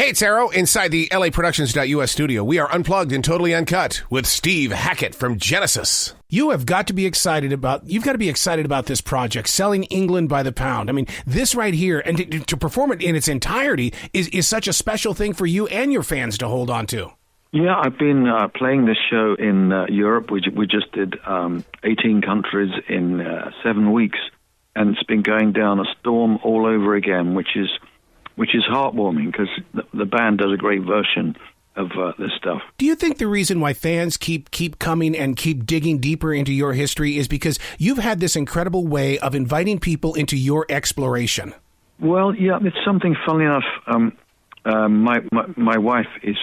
Hey, it's Arrow inside the LAProductions.US studio. We are unplugged and totally uncut with Steve Hackett from Genesis. You've got to be excited about this project, Selling England by the Pound. I mean, this right here, and to perform it in its entirety is such a special thing for you and your fans to hold on to. Yeah, I've been playing this show in Europe. We just did 18 countries in 7 weeks, and it's been going down a storm all over again, which is heartwarming because the band does a great version of this stuff. Do you think the reason why fans keep coming and keep digging deeper into your history is because you've had this incredible way of inviting people into your exploration? Well, yeah, it's something. Funnily enough, my wife is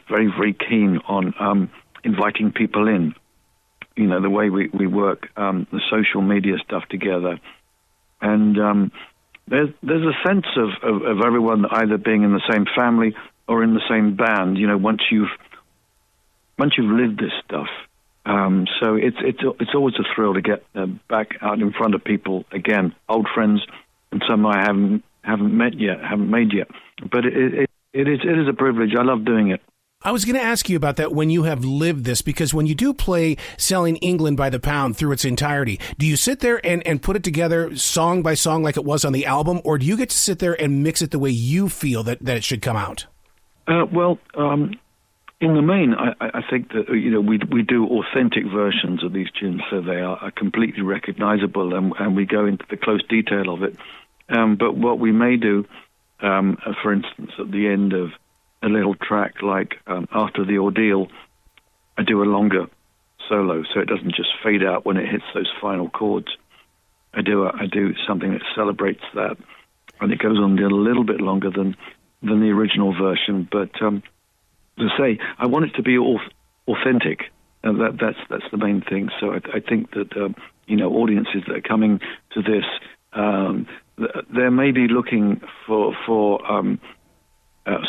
very, very keen on inviting people in. You know, the way we work the social media stuff together, and there's a sense of everyone either being in the same family or in the same band. You know, once you've lived this stuff, so it's always a thrill to get back out in front of people again, old friends, and some I haven't made yet. But it is a privilege. I love doing it. I was going to ask you about that when you have lived this, because when you do play Selling England by the Pound through its entirety, do you sit there and put it together song by song like it was on the album, or do you get to sit there and mix it the way you feel that it should come out? Well, in the main, I think that we do authentic versions of these tunes, so they are completely recognizable, and we go into the close detail of it. But what we may do, for instance, at the end of a little track like After the Ordeal, I do a longer solo, so it doesn't just fade out when it hits those final chords. I do something that celebrates that, and it goes on a little bit longer than the original version. But to say, I want it to be authentic, and that's the main thing. So I think that audiences that are coming to this, they may be looking for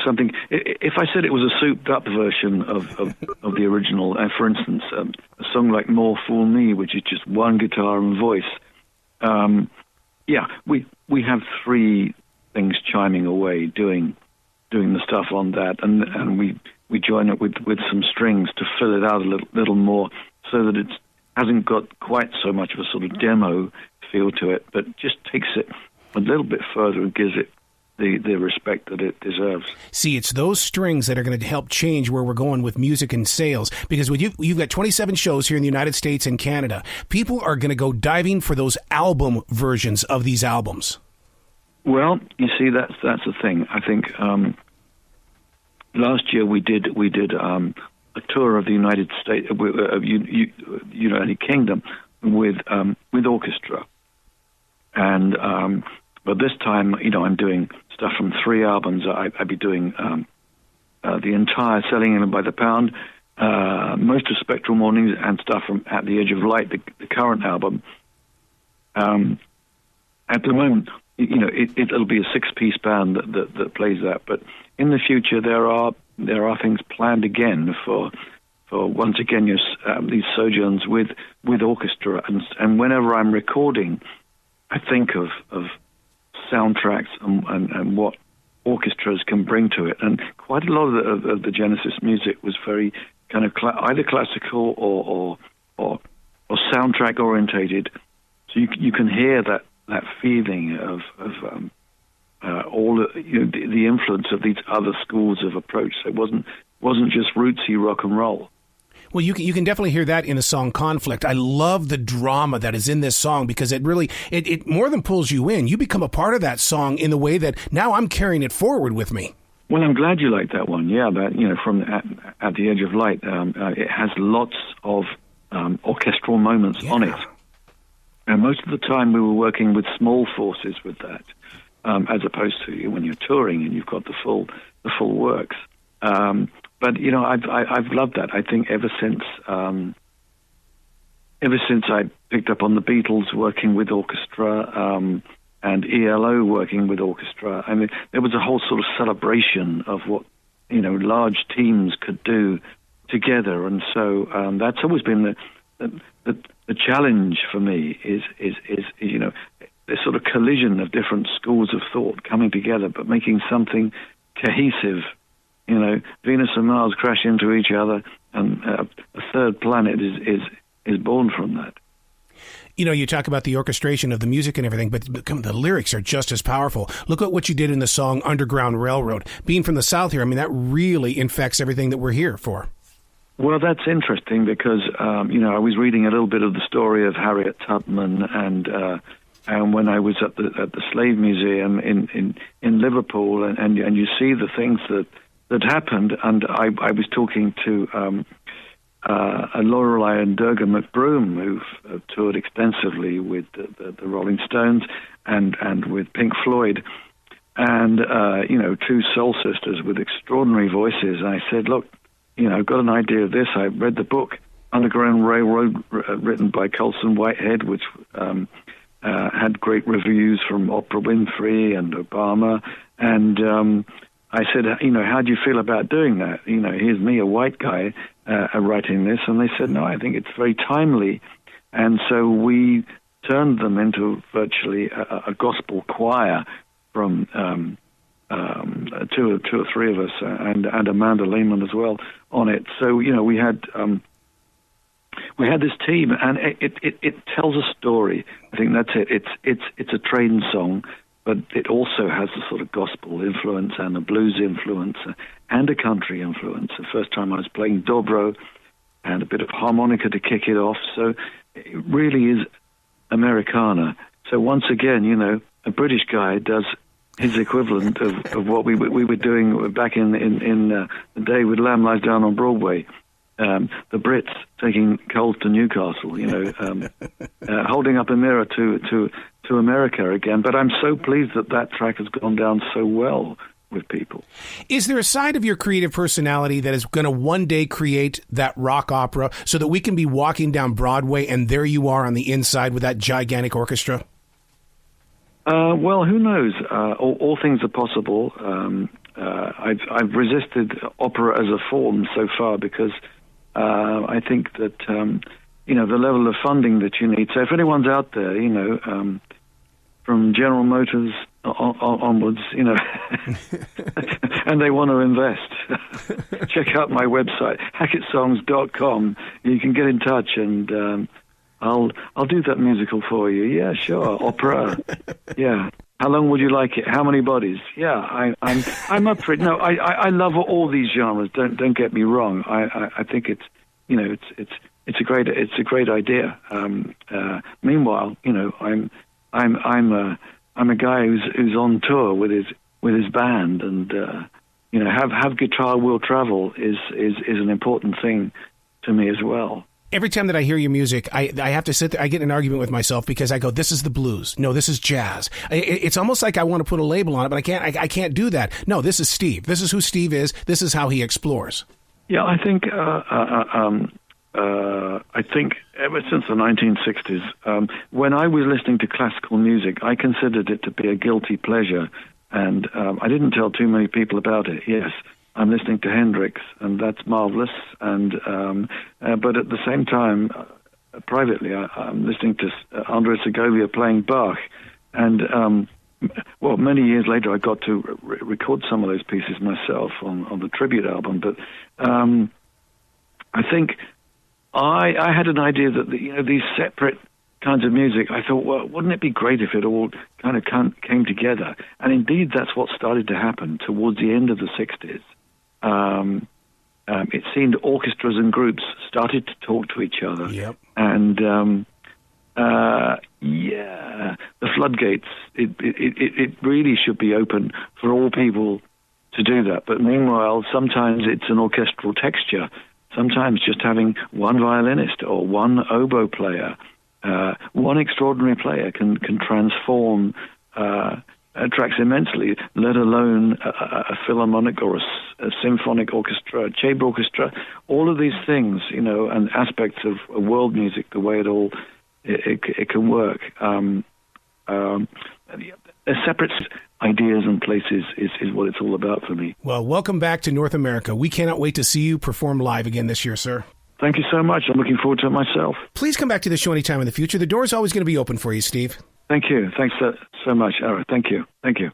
something. If I said it was a souped-up version of the original, for instance, a song like More Fool Me, which is just one guitar and voice, we have three things chiming away, doing the stuff on that, and we join it with some strings to fill it out a little more, so that it hasn't got quite so much of a sort of demo feel to it, but just takes it a little bit further and gives it the respect that it deserves. See, it's those strings that are going to help change where we're going with music and sales, because when you've got 27 shows here in the United States and Canada, people are going to go diving for those album versions of these albums. Well, you see, that's the thing. I think last year we did a tour of the United States, United Kingdom with orchestra, and but this time, I'm doing stuff from 3 albums. I'd be doing the entire Selling England by the Pound, most of Spectral Mornings, and stuff from At the Edge of Light, the current album. At the moment, it'll be a 6-piece band that plays that. But in the future, there are things planned again for once again these sojourns with orchestra. And whenever I'm recording, I think of soundtracks and what orchestras can bring to it, and quite a lot of the Genesis music was very kind of either classical or soundtrack orientated. So you can hear that feeling of all the influence of these other schools of approach. So it wasn't just rootsy rock and roll. Well, you can definitely hear that in the song Conflict. I love the drama that is in this song, because it really, it more than pulls you in. You become a part of that song in the way that now I'm carrying it forward with me. Well, I'm glad you like that one. Yeah, that, from At the Edge of Light, it has lots of orchestral moments on it. And most of the time we were working with small forces with that, as opposed to when you're touring and you've got the full works. But I've loved that. I think ever since I picked up on the Beatles working with orchestra and ELO working with orchestra, I mean, there was a whole sort of celebration of what large teams could do together, and so that's always been the challenge for me is this sort of collision of different schools of thought coming together, but making something cohesive. Venus and Mars crash into each other, and a third planet is born from that. You talk about the orchestration of the music and everything, but the lyrics are just as powerful. Look at what you did in the song Underground Railroad. Being from the South here, I mean, that really infects everything that we're here for. Well, that's interesting because, I was reading a little bit of the story of Harriet Tubman, and when I was at the Slave Museum in Liverpool, and you see the things that happened, and I was talking to Lorelei and Durga McBroom, who've toured extensively with the Rolling Stones and with Pink Floyd, and two soul sisters with extraordinary voices. And I said, look, I've got an idea of this. I read the book Underground Railroad, written by Colson Whitehead, which had great reviews from Oprah Winfrey and Obama, and I said, how do you feel about doing that? Here's me, a white guy, writing this. And they said, no, I think it's very timely. And so we turned them into virtually a gospel choir from two or three of us, and Amanda Lehman as well on it. So, we had this team, and it tells a story. I think that's it. It's a train song, but it also has a sort of gospel influence and a blues influence and a country influence. The first time I was playing dobro and a bit of harmonica to kick it off. So it really is Americana. So once again, a British guy does his equivalent of what we were doing back in the day with Lamb Lies Down on Broadway. The Brits taking coals to Newcastle, holding up a mirror to America again. But I'm so pleased that track has gone down so well with people. Is there a side of your creative personality that is going to one day create that rock opera so that we can be walking down Broadway and there you are on the inside with that gigantic orchestra? Well, who knows? All things are possible. I've resisted opera as a form so far because I think that, the level of funding that you need. So if anyone's out there, from General Motors onwards, and they want to invest, check out my website, hacketsongs.com. You can get in touch, and I'll do that musical for you. Yeah, sure. Opera. Yeah. How long would you like it? How many bodies? Yeah, I'm up for it. No, I love all these genres. Don't get me wrong. I think it's a great idea. Meanwhile, I'm a guy who's on tour with his band, and have guitar will travel is an important thing to me as well. Every time that I hear your music, I have to sit there. I get in an argument with myself because I go, "This is the blues. No, this is jazz." It's almost like I want to put a label on it, but I can't do that. No, this is Steve. This is who Steve is. This is how he explores. Yeah, I think ever since the 1960s, when I was listening to classical music, I considered it to be a guilty pleasure, and I didn't tell too many people about it. Yes, I'm listening to Hendrix, and that's marvelous. And but at the same time, privately, I'm listening to Andres Segovia playing Bach, and many years later, I got to record some of those pieces myself on the tribute album. But I think I had an idea that these separate kinds of music, I thought, well, wouldn't it be great if it all kind of came together? And indeed, that's what started to happen towards the end of the 60s. It seemed orchestras and groups started to talk to each other. Yep. And, the floodgates, it really should be open for all people to do that. But meanwhile, sometimes it's an orchestral texture. Sometimes just having one violinist or one oboe player, one extraordinary player can transform tracks immensely, let alone a philharmonic or a symphonic orchestra, a chamber orchestra, all of these things, and aspects of world music, the way it can work. Separate ideas and places is what it's all about for me. Well, welcome back to North America. We cannot wait to see you perform live again this year, sir. Thank you so much. I'm looking forward to it myself. Please come back to the show anytime in the future. The door's always going to be open for you, Steve. Thank you. Thanks so much. All right. Thank you. Thank you.